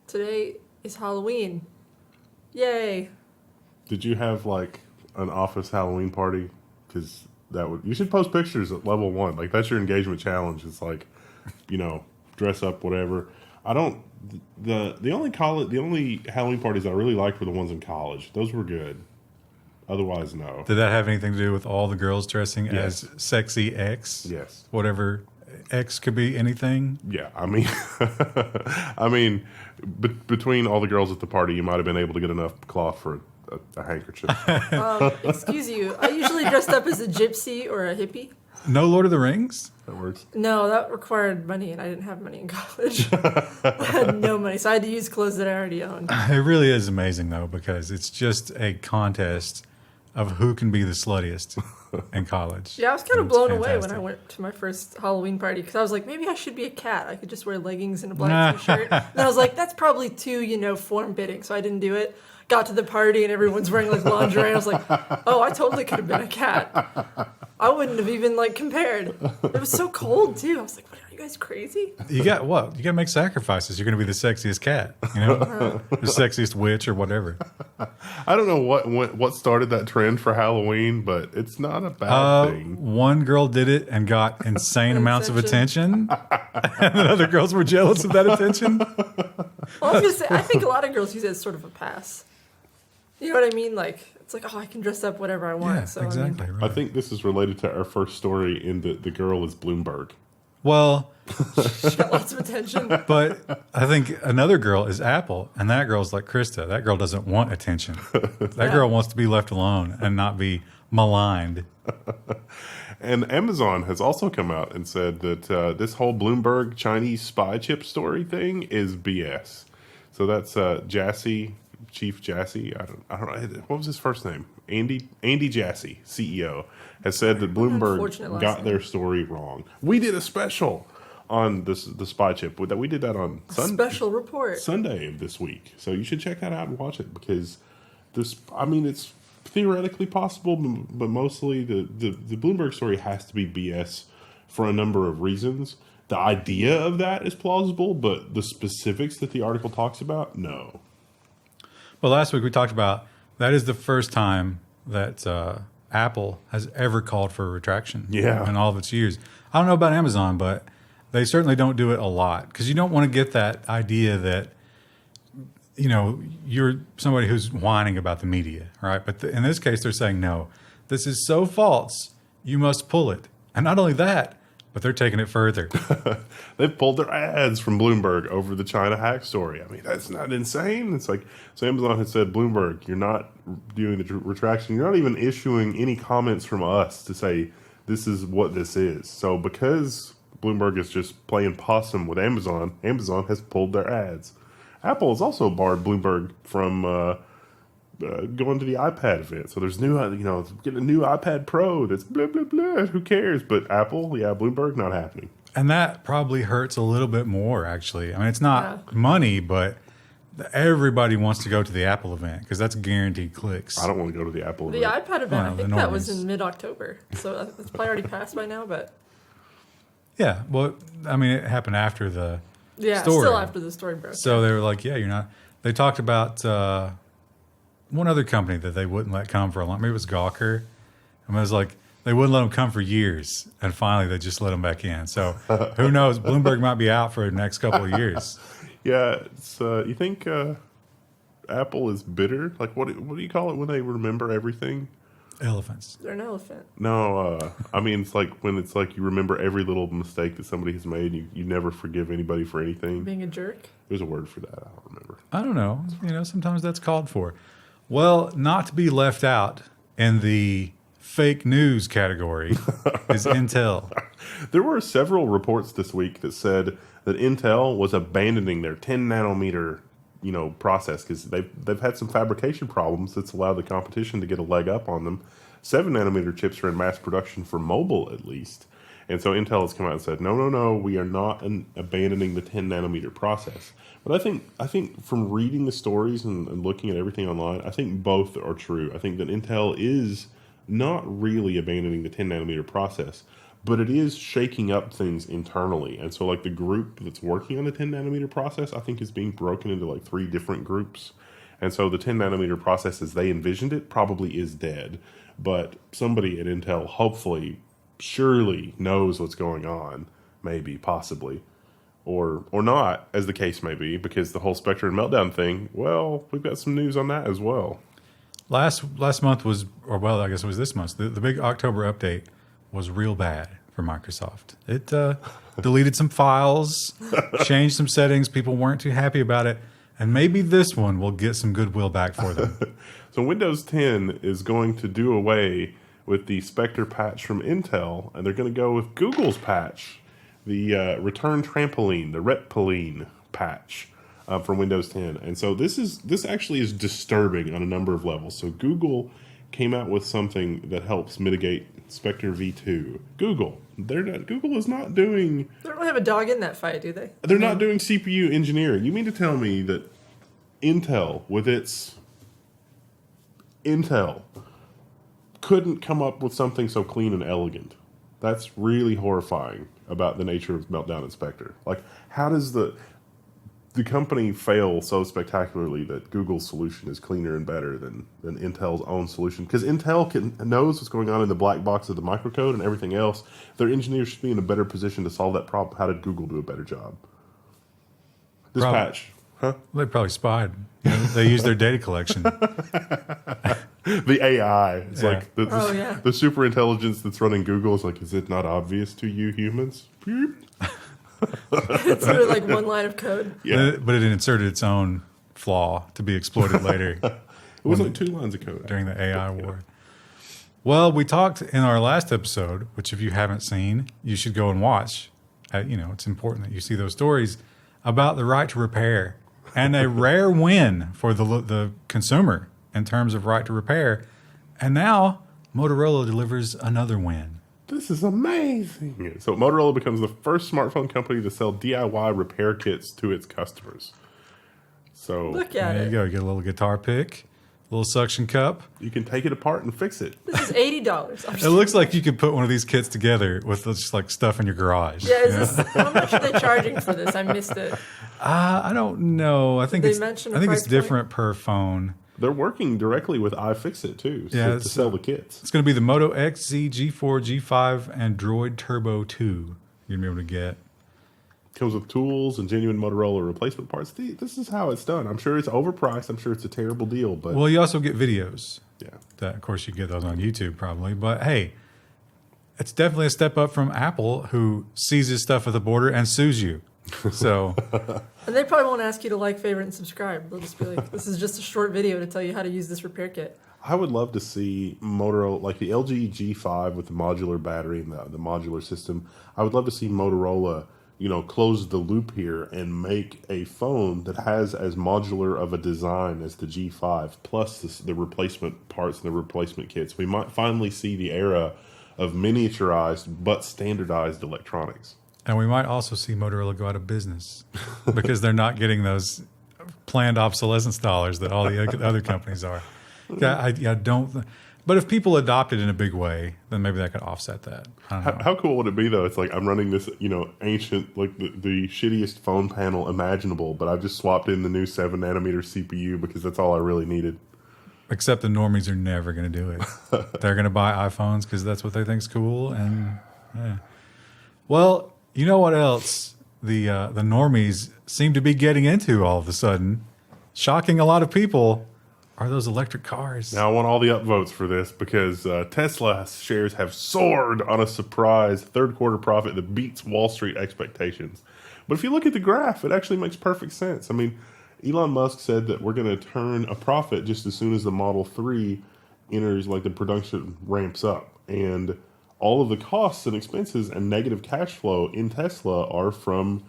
Today is Halloween. Yay. Did you have like an office Halloween party? Because you should post pictures at Level 1. Like that's your engagement challenge. It's like, dress up, whatever. The only Halloween parties I really liked were the ones in college. Those were good. Otherwise, no. Did that have anything to do with all the girls dressing Yes. as sexy X? Yes. Whatever X could be, anything? Yeah, between all the girls at the party, you might have been able to get enough cloth for a handkerchief. Excuse you. I usually dressed up as a gypsy or a hippie. No Lord of the Rings? That works. No, that required money, and I didn't have money in college. I had no money, so I had to use clothes that I already owned. It really is amazing, though, because it's just a contest of who can be the sluttiest in college. Yeah, I was kind of And it's blown away when fantastic. I went to my first Halloween party because I was like, maybe I should be a cat. I could just wear leggings and a black t-shirt. And I was like, that's probably too, form-fitting, so I didn't do it. Got to the party and everyone's wearing like lingerie. I was like, oh, I totally could have been a cat. I wouldn't have even compared. It was so cold too. I was like, what, are you guys crazy? You got what? You got to make sacrifices. You're going to be the sexiest cat, the sexiest witch or whatever. I don't know what started that trend for Halloween, but it's not a bad thing. One girl did it and got insane amounts of attention, and then other girls were jealous of that attention. Well, I was gonna say, I think a lot of girls use it as sort of a pass. You know what I mean? It's like, oh, I can dress up whatever I want. Yeah, so exactly. I Right. think this is related to our first story in the girl is Bloomberg. Well, she got lots of attention. but I think another girl is Apple, and that girl's like Krista. That girl doesn't want attention. That girl wants to be left alone and not be maligned. And Amazon has also come out and said that this whole Bloomberg Chinese spy chip story thing is BS. So that's Jassy, Chief Jassy. I don't know. What was his first name? Andy Jassy, CEO, has said that Bloomberg got their story wrong. We did a special on the spy chip. We did that on Special report. Sunday of this week. So you should check that out and watch it because it's theoretically possible, but mostly the Bloomberg story has to be BS for a number of reasons. The idea of that is plausible, but the specifics that the article talks about, no. Well, last week we talked about that is the first time that Apple has ever called for a retraction in all of its years. I don't know about Amazon, but they certainly don't do it a lot because you don't want to get that idea that, you're somebody who's whining about the media, right? But in this case, they're saying, no, this is so false, you must pull it. And not only that, but they're taking it further. They've pulled their ads from Bloomberg over the China hack story. I mean, that's not insane. It's like, so Amazon had said, Bloomberg, you're not doing the retraction. You're not even issuing any comments from us to say this is what this is. So because Bloomberg is just playing possum with Amazon has pulled their ads. Apple has also barred Bloomberg from going to the iPad event. So there's getting a new iPad Pro that's blah, blah, blah. Who cares? But Apple, Bloomberg, not happening. And that probably hurts a little bit more, actually. I mean, it's not money, but everybody wants to go to the Apple event because that's guaranteed clicks. I don't want to go to the Apple The event. iPad event, I think that was normies. in mid-October. So it's probably already passed by now, but... Yeah, well, I mean, it happened after the Yeah, story. still after the story broke. So they were like, yeah, you're not. They talked about one other company that they wouldn't let come for a long. Maybe it was Gawker. I mean, it was like they wouldn't let them come for years, and finally they just let them back in. So who knows? Bloomberg might be out for the next couple of years. Yeah, it's, you think Apple is bitter? Like, what do you call it when they remember everything? Elephants. They're an elephant. No, I mean, it's like when it's like you remember every little mistake that somebody has made. You never forgive anybody for anything. Being a jerk? There's a word for that. I don't remember. I don't know. Sometimes that's called for. Well, not to be left out in the fake news category is Intel. There were several reports this week that said that Intel was abandoning their 10 nanometer, process because they've had some fabrication problems that's allowed the competition to get a leg up on them. 7 nanometer chips are in mass production for mobile at least. And so Intel has come out and said, no, we are not abandoning the 10 nanometer process. But I think from reading the stories and looking at everything online, I think both are true. I think that Intel is not really abandoning the 10 nanometer process, but it is shaking up things internally. And so like the group that's working on the 10 nanometer process, I think is being broken into like 3 different groups. And so the 10 nanometer process as they envisioned it probably is dead. But somebody at Intel hopefully, surely knows what's going on, maybe, possibly. Or not, as the case may be, because the whole Spectre and Meltdown thing, well, we've got some news on that as well. Last month was, or well, I guess it was this month. The big October update was real bad for Microsoft. It deleted some files, changed some settings. People weren't too happy about it. And maybe this one will get some goodwill back for them. So Windows 10 is going to do away with the Spectre patch from Intel, and they're going to go with Google's patch, the Return Trampoline, the Retpoline patch from Windows 10. And so this actually is disturbing on a number of levels. So Google came out with something that helps mitigate Spectre v2. Google is not doing... They don't really have a dog in that fight, do they? They're not doing CPU engineering. You mean to tell me that Intel, with its Intel, couldn't come up with something so clean and elegant? That's really horrifying about the nature of Meltdown and Spectre. Like, how does the company fail so spectacularly that Google's solution is cleaner and better than Intel's own solution? Because Intel knows what's going on in the black box of the microcode and everything else. Their engineers should be in a better position to solve that problem. How did Google do a better job? This patch, huh? They probably spied. You know, they used their data collection. The AI. It's like yeah. the super intelligence that's running Google is like, is it not obvious to you humans? Beep. It's really like one line of code. Yeah. But it inserted its own flaw to be exploited later. It was like 2 lines of code. During the AI war. Well, we talked in our last episode, which if you haven't seen, you should go and watch. It's important that you see those stories about the right to repair and a rare win for the consumer in terms of right to repair. And now Motorola delivers another win. This is amazing. So Motorola becomes the first smartphone company to sell DIY repair kits to its customers. So Look at There it. you go. You get a little guitar pick, a little suction cup. you can take it apart and fix it. This is $80. I'm It just- looks like you could put one of these kits together with just like stuff in your garage. Yeah, how much are they charging for this? I missed it. I don't know. I think Did they it's mention a I think price it's different per phone. They're working directly with iFixit too, to sell the kits. It's going to be the Moto X, Z, G4, G5, and Droid Turbo 2 you're going to be able to get. Comes with tools and genuine Motorola replacement parts. This is how it's done. I'm sure it's overpriced. I'm sure it's a terrible deal, but Well, you also get videos. yeah. That, of course, you get those on YouTube probably. But hey, it's definitely a step up from Apple, who seizes stuff at the border and sues you. So And they probably won't ask you to like, favorite, and subscribe. They'll just be like, this is just a short video to tell you how to use this repair kit. I would love to see Motorola, like the LG G5 with the modular battery and the modular system. I would love to see Motorola, close the loop here and make a phone that has as modular of a design as the G5, plus the replacement parts and the replacement kits. We might finally see the era of miniaturized but standardized electronics. and we might also see Motorola go out of business because they're not getting those planned obsolescence dollars that all the other companies are. I don't. But if people adopt it in a big way, then maybe that could offset that. I don't know. How cool would it be though? It's like I'm running this, ancient, like the shittiest phone panel imaginable, but I've just swapped in the new 7 nanometer CPU because that's all I really needed. Except the normies are never going to do it. They're going to buy iPhones because that's what they think's cool. And yeah. Well, you know what else the normies seem to be getting into all of a sudden, shocking a lot of people, are those electric cars. Now I want all the upvotes for this because Tesla shares have soared on a surprise third quarter profit that beats Wall Street expectations. But if you look at the graph, it actually makes perfect sense. I mean, Elon Musk said that we're going to turn a profit just as soon as the Model 3 enters, like the production ramps up. And all of the costs and expenses and negative cash flow in Tesla are from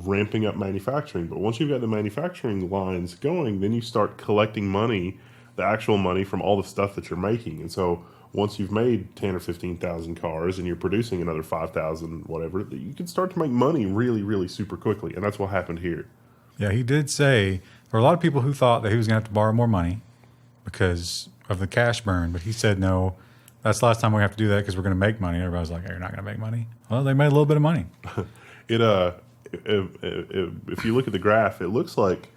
ramping up manufacturing. But once you've got the manufacturing lines going, then you start collecting money, the actual money from all the stuff that you're making. And so once you've made 10 or 15,000 cars and you're producing another 5,000, whatever, you can start to make money really, really super quickly. And that's what happened here. Yeah, he did say there were a lot of people who thought that he was going to have to borrow more money because of the cash burn, but he said no. that's the last time we have to do that because we're going to make money. Everybody's like, hey, you're not going to make money. Well, they made a little bit of money. If you look at the graph, it looks like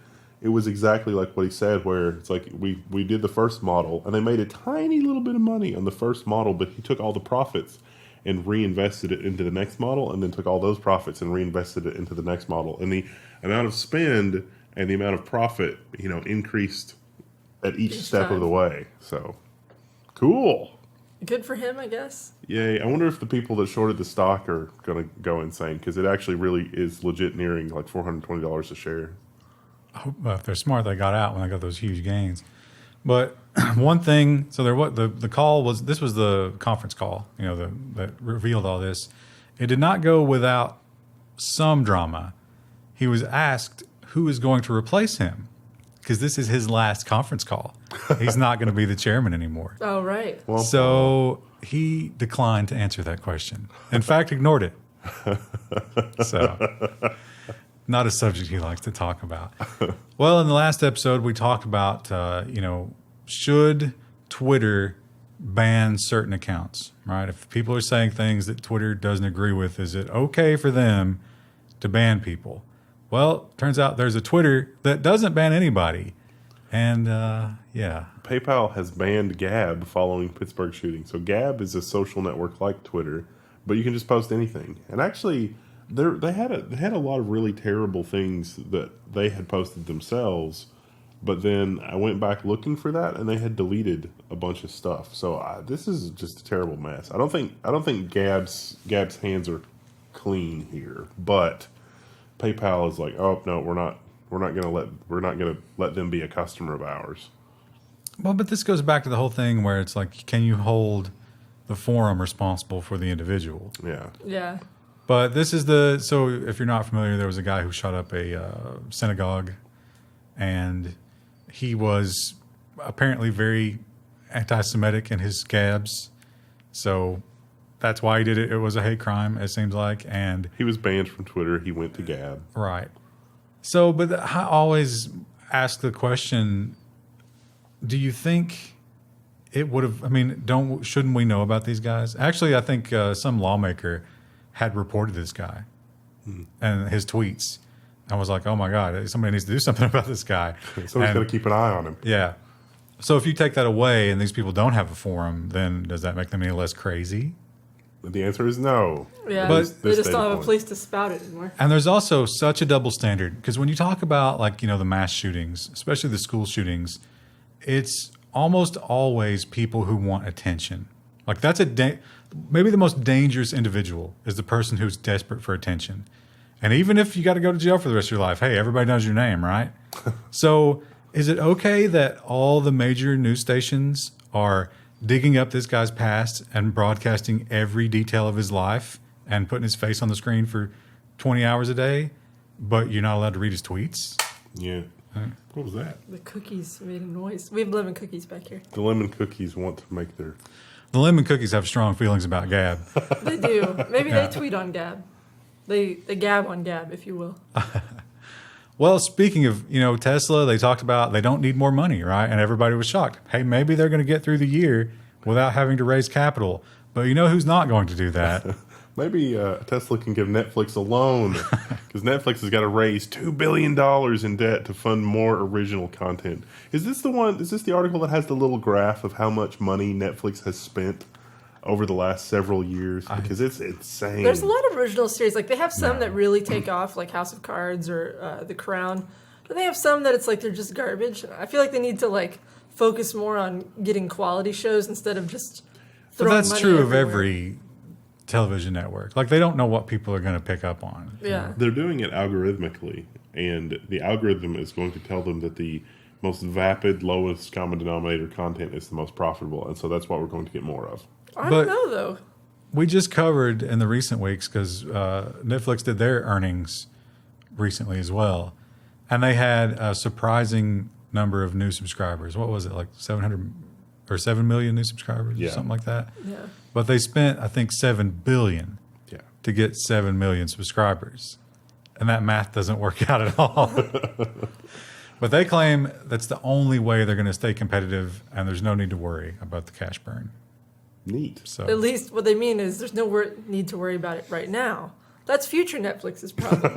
it was exactly like what he said, where it's like we did the first model and they made a tiny little bit of money on the first model, but he took all the profits and reinvested it into the next model, and then took all those profits and reinvested it into the next model. And the amount of spend and the amount of profit, increased at each step of the way. So cool. Good for him, I guess. Yay. I wonder if the people that shorted the stock are going to go insane, because it actually really is legit nearing like $420 a share. I hope, if they're smart, they got out when they got those huge gains. But one thing, so there, what the call was, this was the conference call, that revealed all this. It did not go without some drama. He was asked who is going to replace him, because this is his last conference call. He's not going to be the chairman anymore. Oh, right. Well, So he declined to answer that question. In fact, ignored it. So, not a subject he likes to talk about. Well, in the last episode, we talked about, should Twitter ban certain accounts, right? If people are saying things that Twitter doesn't agree with, is it okay for them to ban people? Well, turns out there's a Twitter that doesn't ban anybody. And, yeah. PayPal has banned Gab following Pittsburgh shooting. So Gab is a social network like Twitter, but you can just post anything. And actually, they had a lot of really terrible things that they had posted themselves. But then I went back looking for that, and they had deleted a bunch of stuff. So this is just a terrible mess. I don't think Gab's hands are clean here, but PayPal is like, oh no, we're not gonna let them be a customer of ours. Well, but this goes back to the whole thing where it's like, can you hold the forum responsible for the individual? Yeah. Yeah. But this is so if you're not familiar, there was a guy who shot up a synagogue, and he was apparently very anti-Semitic in his gabs. So that's why he did it. It was a hate crime, it seems like. And He was banned from Twitter. He went to Gab. right. So, but I always ask the question, do you think it would have, shouldn't we know about these guys? Actually, I think some lawmaker had reported this guy and his tweets. I was like, oh my God, somebody needs to do something about this guy. Somebody's got to keep an eye on him. Yeah. So if you take that away and these people don't have a forum, then does that make them any less crazy? The answer is no. Yeah, But- they just don't have a place to spout it anymore. And there's also such a double standard, because when you talk about the mass shootings, especially the school shootings, it's almost always people who want attention. Like that's maybe the most dangerous individual is the person who's desperate for attention. And even if you got to go to jail for the rest of your life, hey, everybody knows your name, right? So is it okay that all the major news stations are digging up this guy's past and broadcasting every detail of his life and putting his face on the screen for 20 hours a day, but you're not allowed to read his tweets? Yeah. What was that? The cookies made a noise. We have lemon cookies back here. The lemon cookies want to make their... The lemon cookies have strong feelings about Gab. They do. Maybe they tweet on Gab. They gab on Gab, if you will. Well, speaking of, Tesla, they talked about they don't need more money, right? And everybody was shocked. Hey, maybe they're going to get through the year without having to raise capital. But you know who's not going to do that? Maybe Tesla can give Netflix a loan, because Netflix has got to raise $2 billion in debt to fund more original content. Is this the article that has the little graph of how much money Netflix has spent over the last several years? Because it's insane. There's a lot of original series. Like they have some that really take off, like House of Cards or The Crown. But they have some that it's like they're just garbage. I feel like they need to focus more on getting quality shows instead of just But throwing that's money true of everywhere. every television network. Like they don't know what people are going to pick up on. Yeah. They're doing it algorithmically, and the algorithm is going to tell them that the most vapid, lowest common denominator content is the most profitable, and so that's what we're going to get more of. I But- don't know, though. We just covered in the recent weeks, because Netflix did their earnings recently as well, and they had a surprising number of new subscribers. What was it, like 700 or 7 million new subscribers or Yeah. something like that? Yeah. But they spent, I think, $7 billion Yeah. to get 7 million subscribers. And that math doesn't work out at all. But they claim that's the only way they're going to stay competitive, and there's no need to worry about the cash burn. Neat. So At least what they mean is there's no need to worry about it right now. That's future Netflix's problem,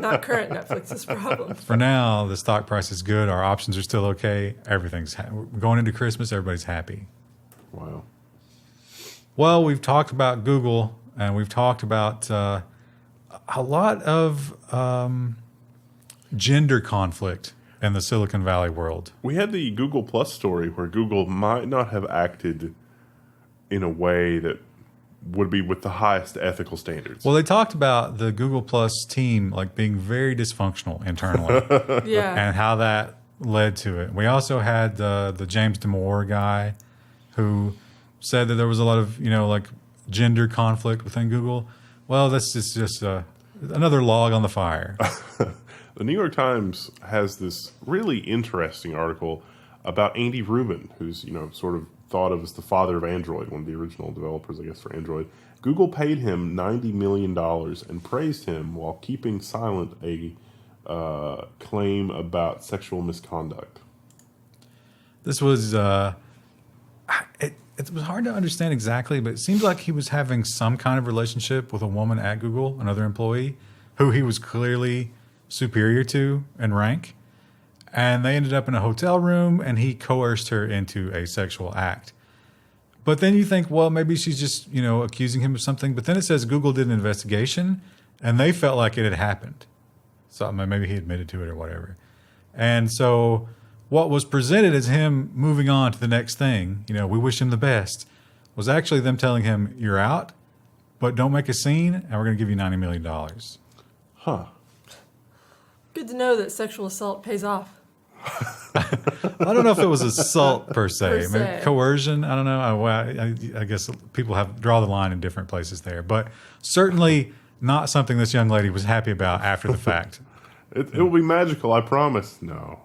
not current Netflix's problem. for now, the stock price is good. Our options are still okay. Everything's we're going into Christmas. Everybody's happy. Wow. Well, we've talked about Google, and we've talked about a lot of gender conflict in the Silicon Valley world. We had the Google Plus story where Google might not have acted in a way that would be with the highest ethical standards. Well, they talked about the Google Plus team like being very dysfunctional internally, Yeah. and how that led to it. We also had the James Damore guy, who said that there was a lot of like gender conflict within Google. Well, that's just another log on the fire. The New York Times has this really interesting article about Andy Rubin, who's sort of thought of as the father of Android, one of the original developers, I guess, for Android. Google paid him $90 million and praised him while keeping silent a claim about sexual misconduct. This was it was hard to understand exactly, but it seems like he was having some kind of relationship with a woman at Google, another employee, who he was clearly superior to in rank. And they ended up in a hotel room, and he coerced her into a sexual act. But then you think, well, maybe she's just, accusing him of something. But then it says Google did an investigation, and they felt like it had happened. So maybe he admitted to it or whatever. And so what was presented as him moving on to the next thing, we wish him the best, was actually them telling him, you're out, but don't make a scene, and we're going to give you $90 million. Huh. Good to know that sexual assault pays off. I don't know if it was assault per se. Per se. Maybe coercion. I don't know. I guess people draw the line in different places there, but certainly not something this young lady was happy about after the fact. It will be magical, I promise. No.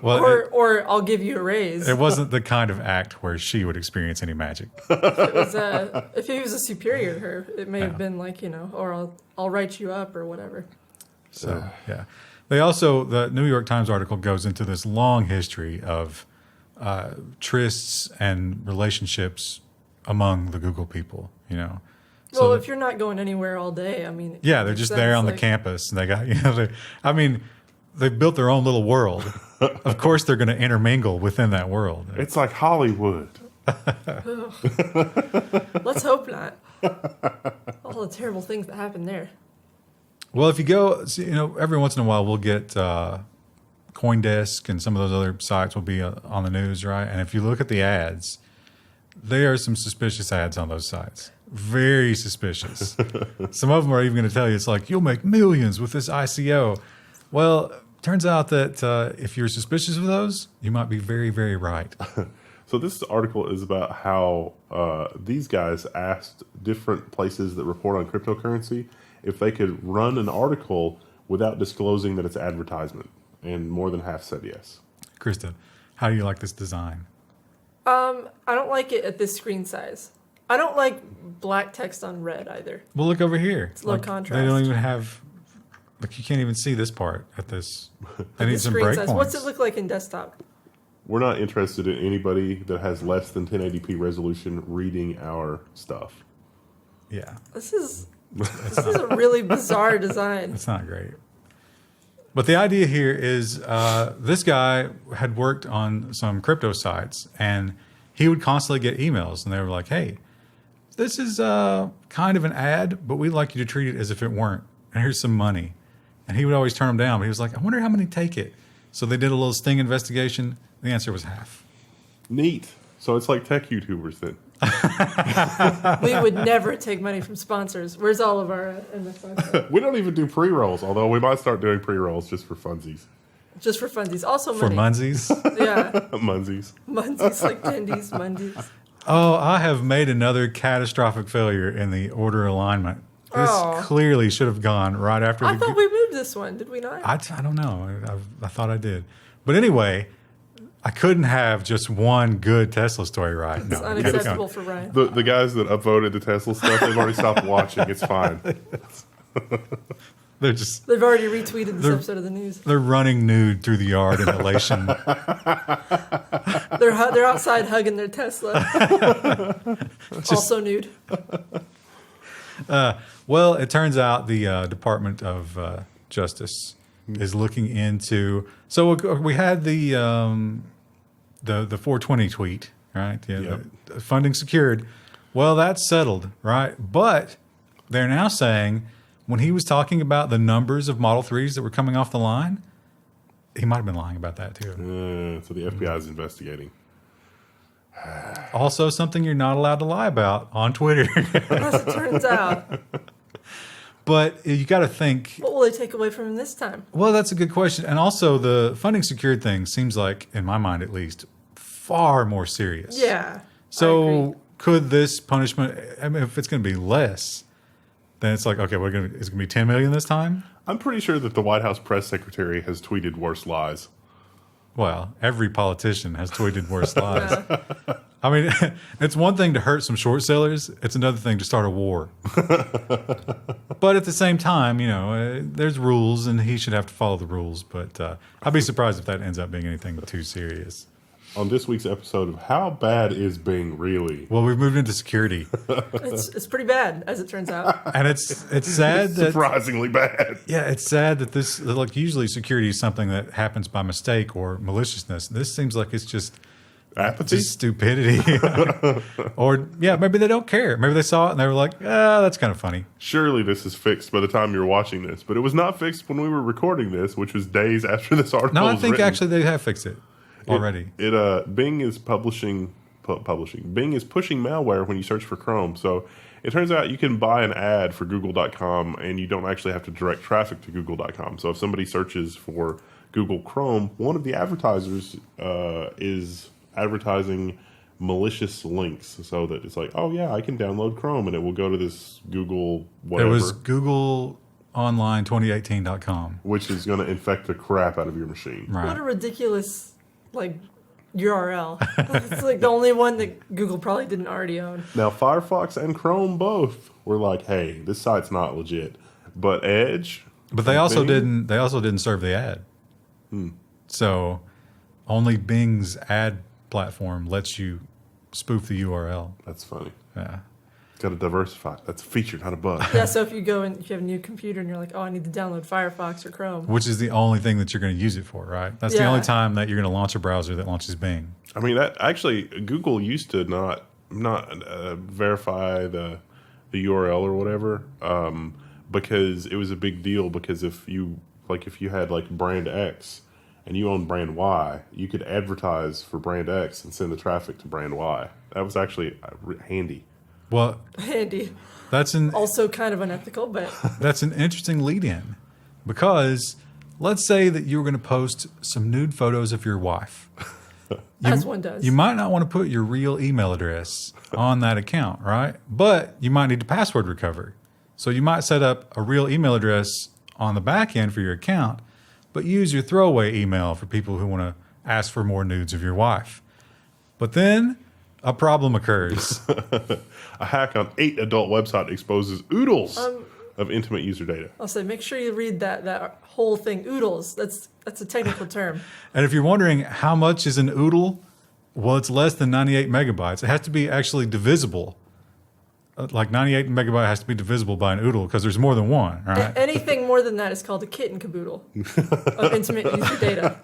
Well, or I'll give you a raise. it wasn't the kind of act where she would experience any magic. If he was a superior to her, it may have been like, or I'll write you up or whatever. So, yeah. They also, the New York Times article goes into this long history of trysts and relationships among the Google people, Well, So if you're not going anywhere all day, I mean. yeah, they're just there on the campus, and they got, they built their own little world. Of course, they're going to intermingle within that world. It's like Hollywood. Let's hope not. All the terrible things that happen there. Well, if you go, every once in a while we'll get CoinDesk and some of those other sites will be on the news, right? And if you look at the ads, there are some suspicious ads on those sites. Very suspicious. Some of them are even going to tell you it's like, you'll make millions with this ICO. Well, turns out that if you're suspicious of those, you might be very, very right. So this article is about how these guys asked different places that report on cryptocurrency if they could run an article without disclosing that it's advertisement, and more than half said yes. Krista, how do you like this design? I don't like it at this screen size. I don't like black text on red either. Well, look over here. It's low contrast. They don't even have, you can't even see this part at this. They need The some screen size. breakpoints. What's it look like in desktop? We're not interested in anybody that has less than 1080p resolution reading our stuff. Yeah, This is a really bizarre design. it's not great. But the idea here is this guy had worked on some crypto sites, and he would constantly get emails, and they were like, hey, this is kind of an ad, but we'd like you to treat it as if it weren't. And here's some money. And he would always turn them down. But he was like, I wonder how many take it. So they did a little sting investigation. The answer was half. Neat. So it's like tech YouTubers then. We would never take money from sponsors. Where's all of our MSI? We don't even do pre-rolls, although we might start doing pre-rolls just for funsies. Just for funsies. Also For money. Munsies. Yeah. Munsies. Munsies, like Dendies, Mundies. Oh, I have made another catastrophic failure in the order alignment. This Oh. clearly should have gone right after I thought we moved this one. Did we not? I don't know. I thought I did. But anyway, I couldn't have just one good Tesla story right. It's No, unacceptable for Ryan. The guys that upvoted the Tesla stuff, they've already stopped watching. It's fine. They've already retweeted this episode of the news. They're running nude through the yard in elation. They're outside hugging their Tesla. Also nude. Well, it turns out the Department of Justice is looking into. So we had the 420 tweet, right? Yeah, the funding secured. Well, that's settled, right? But they're now saying when he was talking about the numbers of Model 3s that were coming off the line, he might have been lying about that too. So the FBI is investigating. Also, something you're not allowed to lie about on Twitter. As it turns out. But you got to think. What will they take away from him this time? Well, that's a good question. And also, the funding secured thing seems like, in my mind at least, far more serious. Yeah. So could this punishment, I mean, if it's going to be less, then it's like, okay, is it going to be 10 million this time? I'm pretty sure that the White House press secretary has tweeted worse lies. Well, every politician has tweeted worse lies. I mean, it's one thing to hurt some short sellers. It's another thing to start a war. But at the same time, there's rules, and he should have to follow the rules. But I'd be surprised if that ends up being anything too serious. On this week's episode of How Bad Is Bing Really? Well, we've moved into security. It's pretty bad, as it turns out. And it's sad that... Surprisingly bad. Yeah, it's sad that this... Like, usually security is something that happens by mistake or maliciousness. This seems like it's just... Apathy? Just stupidity. Or, maybe they don't care. Maybe they saw it and they were like, that's kind of funny. Surely this is fixed by the time you're watching this. But it was not fixed when we were recording this, which was days after this article No, I was think written. actually they have fixed it already. Bing is publishing. Bing is pushing malware when you search for Chrome. So it turns out you can buy an ad for Google.com and you don't actually have to direct traffic to Google.com. So if somebody searches for Google Chrome, one of the advertisers is advertising malicious links, so that it's like, oh yeah, I can download Chrome and it will go to this Google whatever. It was GoogleOnline2018.com, which is going to infect the crap out of your machine. right? What a ridiculous, URL. It's like the only one that Google probably didn't already own. Now Firefox and Chrome both were like, hey, this site's not legit. But Edge, But they also Bing? didn't serve the ad. So only Bing's ad platform lets you spoof the URL. That's funny. Yeah. Got to diversify. That's a feature, not a bug. Yeah, so if you go and if you have a new computer and you're like, oh, I need to download Firefox or Chrome. Which is the only thing that you're going to use it for, right? That's the only time that you're going to launch a browser that launches Bing. I mean, that actually, Google used to not verify the URL or whatever, because it was a big deal. Because if you had brand X and you own brand Y, you could advertise for brand X and send the traffic to brand Y. That was actually handy. Well, Handy. that's Also kind of unethical, but that's an interesting lead-in, because let's say that you were going to post some nude photos of your wife. as one does. You might not want to put your real email address on that account, right? But you might need to password recover. So you might set up a real email address on the back end for your account, but use your throwaway email for people who want to ask for more nudes of your wife. But then a problem occurs. A hack on 8 adult website exposes oodles of intimate user data. I'll say, make sure you read that whole thing. Oodles. That's a technical term. And if you're wondering how much is an oodle, well, it's less than 98 megabytes. It has to be actually divisible. Like 98 megabyte has to be divisible by an oodle because there's more than one, right? Anything more than that is called a kit and caboodle of intimate user data.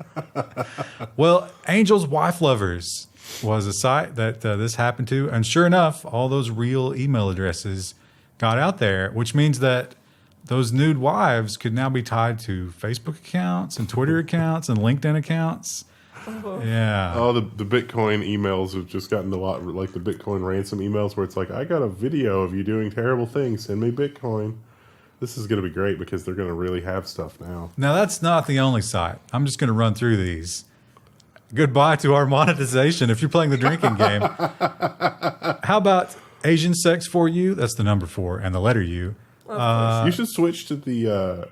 Well, Angel's Wife Lovers was a site that this happened to. And sure enough, all those real email addresses got out there, which means that those nude wives could now be tied to Facebook accounts and Twitter accounts and LinkedIn accounts. Oh. Yeah. Oh, the Bitcoin emails have just gotten a lot, like the Bitcoin ransom emails where it's like, I got a video of you doing terrible things. Send me Bitcoin. This is going to be great because they're going to really have stuff now. Now, that's not the only site. I'm just going to run through these. Goodbye to our monetization if you're playing the drinking game. How about Asian Sex for You? That's the number 4 and the letter U. You should switch to the,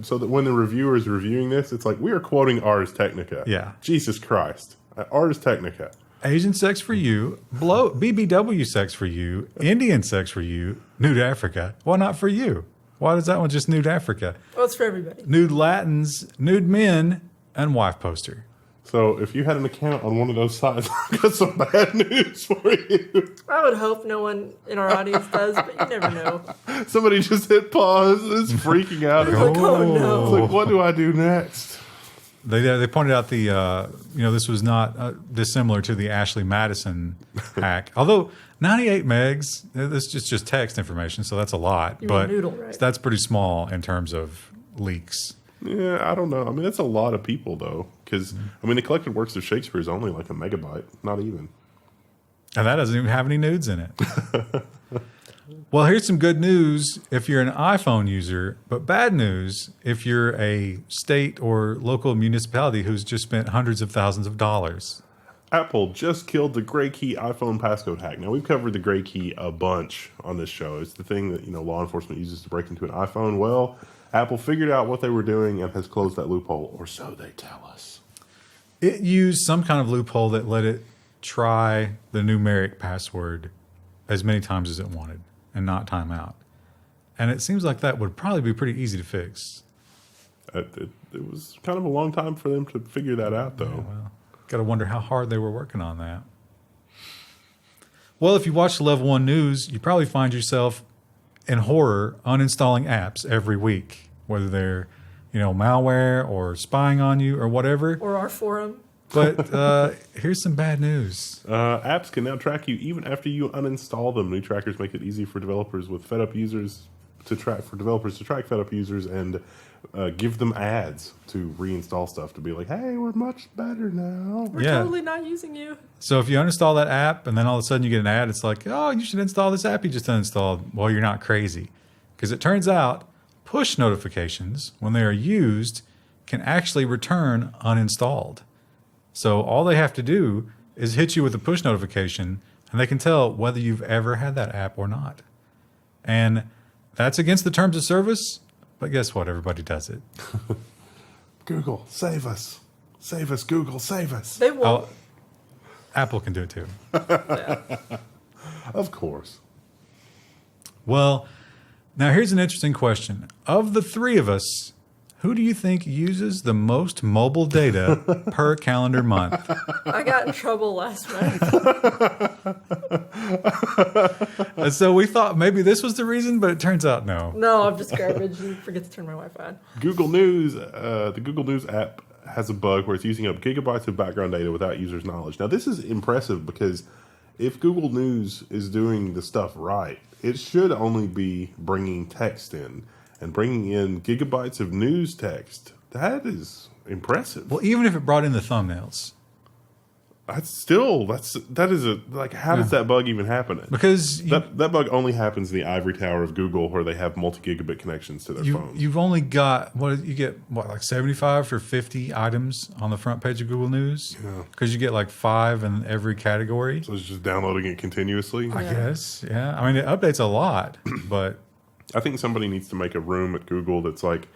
so that when the reviewer is reviewing this, it's like, we are quoting Ars Technica. Yeah. Jesus Christ. Ars Technica. Asian Sex for You, BBW Sex for You, Indian Sex for You, Nude Africa. Why not for you? Why does that one just nude Africa? Well, it's for everybody. Nude Latins, nude men, and wife poster. So if you had an account on one of those sites, I've got some bad news for you. I would hope no one in our audience does, but you never know. Somebody just hit pause. It's freaking out. It's like, oh no. It's like, what do I do next? They pointed out this was not dissimilar to the Ashley Madison hack. Although 98 megs, this is just text information, so that's a lot. You but mean Noodle, right? That's pretty small in terms of leaks. Yeah, I don't know. I mean, that's a lot of people, though. Because, I mean, the collected works of Shakespeare is only like a megabyte. Not even. And that doesn't even have any nudes in it. Well, here's some good news if you're an iPhone user, but bad news if you're a state or local municipality who's just spent hundreds of thousands of dollars. Apple just killed the GrayKey iPhone passcode hack. Now, we've covered the GrayKey a bunch on this show. It's the thing that, law enforcement uses to break into an iPhone. Well, Apple figured out what they were doing and has closed that loophole, or so they tell us. It used some kind of loophole that let it try the numeric password as many times as it wanted and not time out. And it seems like that would probably be pretty easy to fix. It was kind of a long time for them to figure that out, though. Yeah, well, got to wonder how hard they were working on that. Well, if you watch the Level 1 news, you probably find yourself in horror uninstalling apps every week, whether they're, malware or spying on you or whatever. Or our forum. But here's some bad news. Apps can now track you even after you uninstall them. New trackers make it easy for developers with fed up users to track fed up users and give them ads to reinstall stuff to be like, hey, we're much better now. We're totally not using you. So if you uninstall that app and then all of a sudden you get an ad, it's like, oh, you should install this app you just uninstalled. Well, you're not crazy. Because it turns out push notifications, when they are used, can actually return uninstalled. So all they have to do is hit you with a push notification, and they can tell whether you've ever had that app or not. And that's against the terms of service, but guess what? Everybody does it. Google, save us. Save us, Google, save us. They won't. Apple can do it too. Yeah. Of course. Well, now here's an interesting question. Of the three of us, who do you think uses the most mobile data per calendar month? I got in trouble last month. And so we thought maybe this was the reason, but it turns out no. No, I'm just garbage and forget to turn my Wi-Fi on. Google News, the Google News app has a bug where it's using up gigabytes of background data without users' knowledge. Now, this is impressive because if Google News is doing the stuff right, it should only be bringing text in. And bringing in gigabytes of news text, that is impressive. Well, even if it brought in the thumbnails. That is how does that bug even happen? Because that bug only happens in the ivory tower of Google where they have multi-gigabit connections to their phones. You've only got, like 75 or 50 items on the front page of Google News? Yeah. Because you get like 5 in every category. So it's just downloading it continuously? I guess, yeah. I mean, it updates a lot, but... I think somebody needs to make a room at Google that's like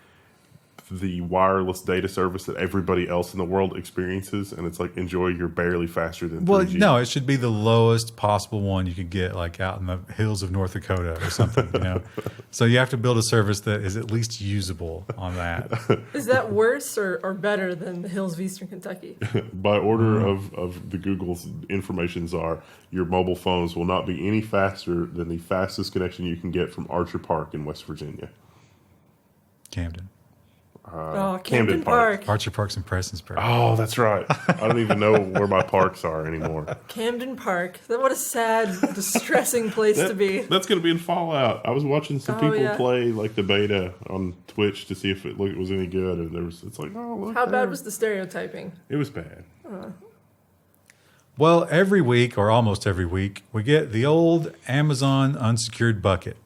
the wireless data service that everybody else in the world experiences, and it's like, enjoy your barely faster than 3G. Well, no, it should be the lowest possible one you could get, like out in the hills of North Dakota or something, So you have to build a service that is at least usable on that. Is that worse or better than the hills of Eastern Kentucky? By order of the Google's information czar, your mobile phones will not be any faster than the fastest connection you can get from Archer Park in West Virginia. Camden. Camden Park. Archer Park's in Prestonsburg. Oh, that's right. I don't even know where my parks are anymore. Camden Park. What a sad, distressing place to be. That's going to be in Fallout. I was watching some people play like the beta on Twitch to see if it was any good, and it's like, oh, look. How bad was the stereotyping? It was bad. Well, every week or almost every week, we get the old Amazon unsecured bucket.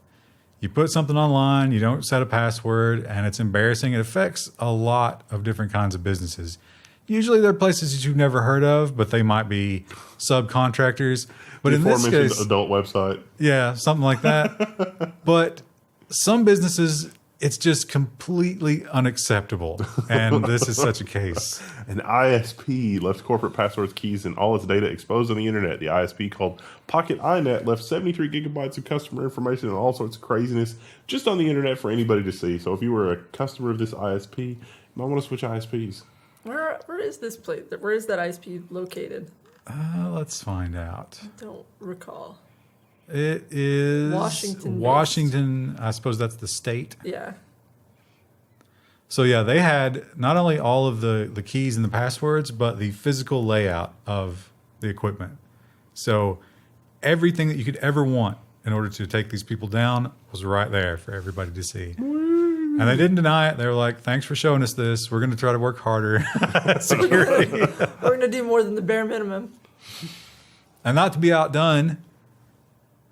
You put something online, you don't set a password, and it's embarrassing. It affects a lot of different kinds of businesses. Usually they're places that you've never heard of, but they might be subcontractors. But in this case, adult website. Yeah, something like that. But some businesses, It's just completely unacceptable. And this is such a case. An ISP left corporate passwords, keys, and all its data exposed on the internet. The ISP, called Pocket INET, left 73 gigabytes of customer information and all sorts of craziness just on the internet for anybody to see. So if you were a customer of this ISP, you might want to switch ISPs. Where is this place? Where is that ISP located? Let's find out. I don't recall. It is Washington. I suppose that's the state. Yeah. So yeah, they had not only all of the keys and the passwords, but the physical layout of the equipment. So everything that you could ever want in order to take these people down was right there for everybody to see. And they didn't deny it. They were like, thanks for showing us this. We're going to try to work harder. Security. We're going to do more than the bare minimum. And not to be outdone,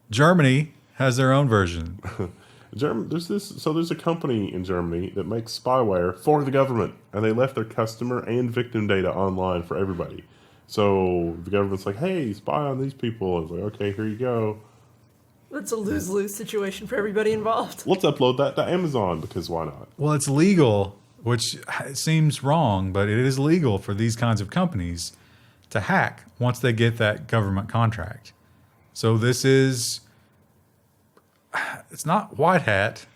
Germany has their own version. There's a company in Germany that makes spyware for the government, and they left their customer and victim data online for everybody. So the government's like, hey, spy on these people. It's like, okay, here you go. That's a lose-lose situation for everybody involved. Let's upload that to Amazon, because why not? Well, it's legal, which seems wrong, but it is legal for these kinds of companies to hack once they get that government contract. So this is, it's not white hat.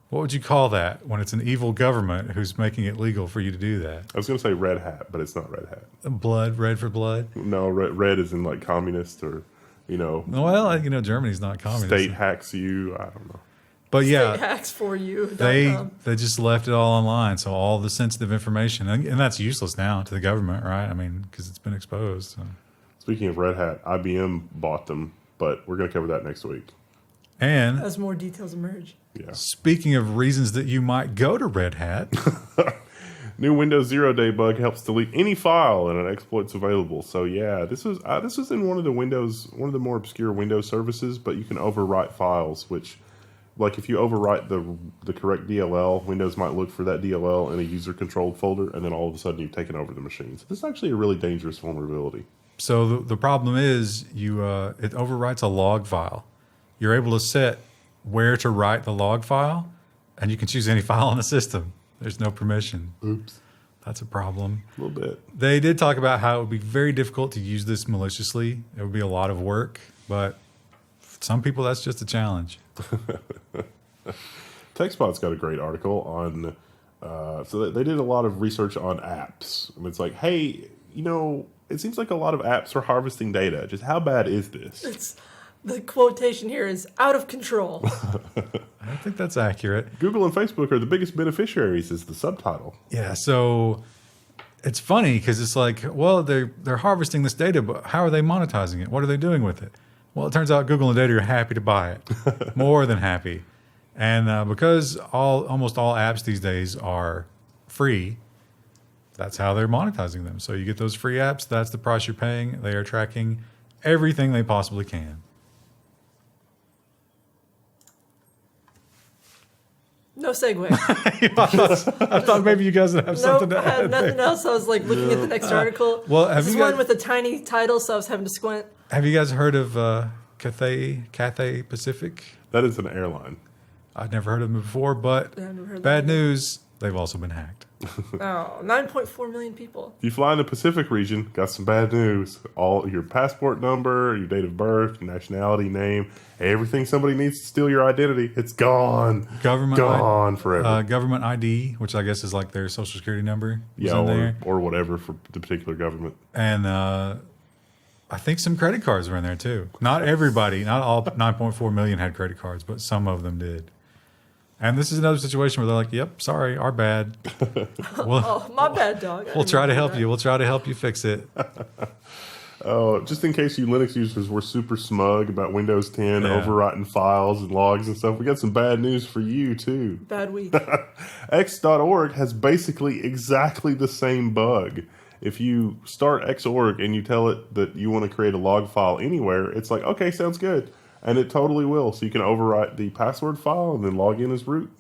What would you call that when it's an evil government who's making it legal for you to do that? I was going to say red hat, but it's not red hat. Blood, red for blood? No, red is in like communist or, Well, Germany's not communist. State hacks you. I don't know. But yeah, State hacks for you. they just left it all online. So all the sensitive information, and that's useless now to the government, right? I mean, because it's been exposed. So. Speaking of red hat, IBM bought them, but we're going to cover that next week. And as more details emerge. Yeah. Speaking of reasons that you might go to Red Hat. New Windows 0 Day bug helps delete any file and an exploit's available. So yeah, this was in one of the more obscure Windows services, but you can overwrite files, which, like if you overwrite the correct DLL, Windows might look for that DLL in a user-controlled folder, and then all of a sudden you've taken over the machine. So this is actually a really dangerous vulnerability. So the problem is it overwrites a log file. You're able to set where to write the log file, and you can choose any file in the system. There's no permission. Oops. That's a problem. A little bit. They did talk about how it would be very difficult to use this maliciously. It would be a lot of work, but for some people, that's just a challenge. TechSpot's got a great article on, so they did a lot of research on apps. And it's like, hey, it seems like a lot of apps are harvesting data. Just how bad is this? The quotation here is out of control. I think that's accurate. Google and Facebook are the biggest beneficiaries is the subtitle. Yeah, so it's funny because it's like, well, they're harvesting this data, but how are they monetizing it? What are they doing with it? Well, it turns out Google and data are happy to buy it. More than happy. And because almost all apps these days are free, that's how they're monetizing them. So you get those free apps, that's the price you're paying. They are tracking everything they possibly can. No segue. I thought maybe you guys would have something to add. I had nothing else. I was like looking at the next article. Well, this is one with a tiny title, so I was having to squint. Have you guys heard of Cathay Pacific? That is an airline. I'd never heard of them before, but bad news, they've also been hacked. 9.4 million people. If you fly in the Pacific region, got some bad news. All your passport number, your date of birth, your nationality, name, everything somebody needs to steal your identity, it's gone. Gone forever. Government ID, which I guess is like their social security number. Yeah, or whatever for the particular government. And I think some credit cards were in there too. Not everybody, not all 9.4 million had credit cards, but some of them did. And this is another situation where they're like, yep, sorry, our bad. My bad, dog. We'll try to help you. We'll try to help you fix it. Just in case you Linux users were super smug about Windows 10 overwriting files and logs and stuff, we got some bad news for you, too. Bad week. X.org has basically exactly the same bug. If you start X.org and you tell it that you want to create a log file anywhere, it's like, okay, sounds good. And it totally will. So you can overwrite the password file and then log in as root.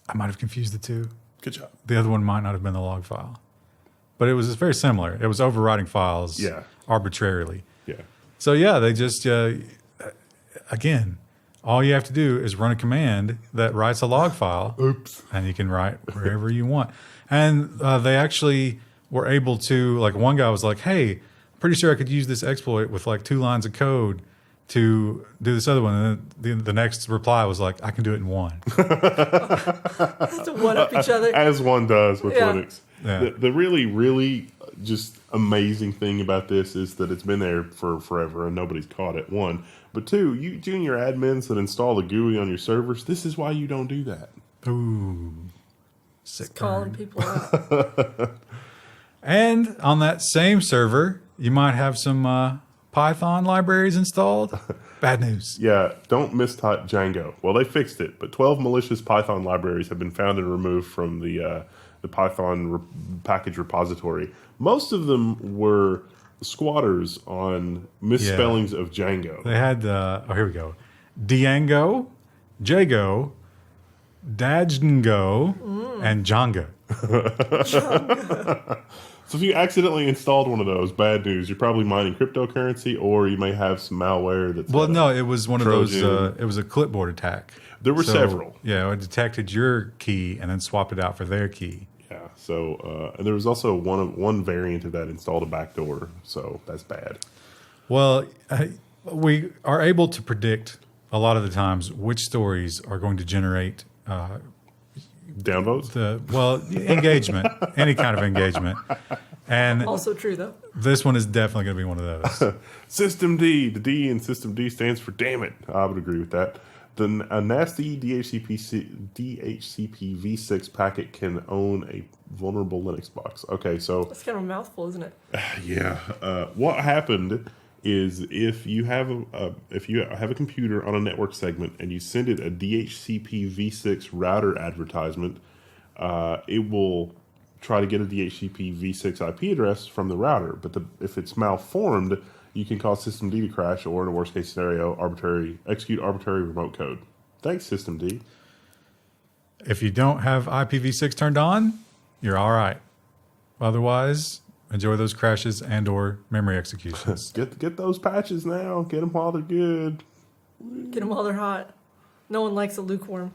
I might have confused the two. Good job. The other one might not have been the log file. But it was very similar. It was overwriting files arbitrarily. Yeah. So, yeah, they just, again, all you have to do is run a command that writes a log file. Oops. And you can write wherever you want. And they actually were able to, like one guy was like, hey, pretty sure I could use this exploit with like 2 lines of code to do this other one. And then the next reply was like, I can do it in 1. To one up each other. As one does with Linux. Yeah. The really, really just amazing thing about this is that it's been there for forever and nobody's caught it, 1. But 2, you junior admins that install the GUI on your servers, this is why you don't do that. Ooh. Sick Calling burn. people out. And on that same server, you might have some Python libraries installed. Bad news. Yeah, don't mistype Django. Well, they fixed it, but 12 malicious Python libraries have been found and removed from the Python package repository. Most of them were squatters on misspellings of Django. They had, here we go. Diango, Jago, Dajngo, and Django. So if you accidentally installed one of those, bad news. You're probably mining cryptocurrency, or you may have some malware that's... Well, no, it was one Trojan. of those, it was a clipboard attack. There were several. Yeah, it detected your key and then swapped it out for their key. Yeah, so and there was also one variant of that installed a backdoor, so that's bad. Well, we are able to predict a lot of the times which stories are going to generate Downvotes? Engagement, any kind of engagement. And Also true, though. this one is definitely going to be one of those. System D. The D in System D stands for damn it. I would agree with that. A nasty DHCP v6 packet can own a vulnerable Linux box. Okay, so... That's kind of a mouthful, isn't it? Yeah. What happened is if you have a computer on a network segment and you send it a DHCP v6 router advertisement, it will try to get a DHCP v6 IP address from the router. But if it's malformed, you can cause System D to crash, or in a worst case scenario, execute arbitrary remote code. Thanks, System D. If you don't have IPv6 turned on, you're all right. Otherwise, enjoy those crashes and or memory executions. Get those patches now. Get them while they're good. Get them while they're hot. No one likes a lukewarm.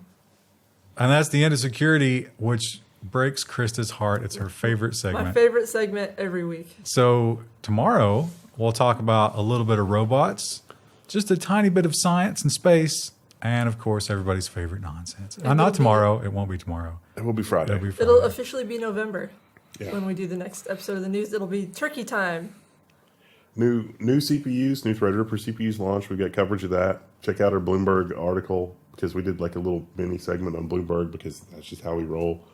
And that's the end of security, which breaks Krista's heart. It's her favorite segment. My favorite segment every week. So tomorrow, we'll talk about a little bit of robots, just a tiny bit of science and space, and of course, everybody's favorite nonsense. Not tomorrow. It won't be tomorrow. It will be Friday. It'll be Friday. It'll officially be November. Yeah. When we do the next episode of the news. It'll be turkey time. New CPUs, new Threadripper CPUs launched. We've got coverage of that. Check out our Bloomberg article, because we did like a little mini segment on Bloomberg, because that's just how we roll.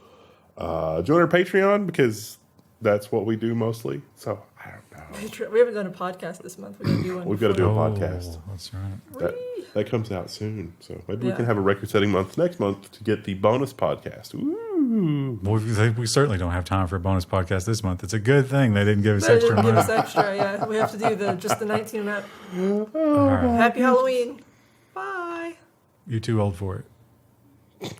Join our Patreon, because that's what we do mostly. So I don't know. We haven't done a podcast this month. We're going to do one. We've got to do a Oh, podcast. that's right. That comes out soon. So maybe we Yeah. can have a record-setting month next month to get the bonus podcast. Ooh. Well, we certainly don't have time for a bonus podcast this month. It's a good thing they didn't give us They extra didn't give money. us extra. Yeah, we have to do just the 19 map. All right. Happy Halloween. Bye. You're too old for it.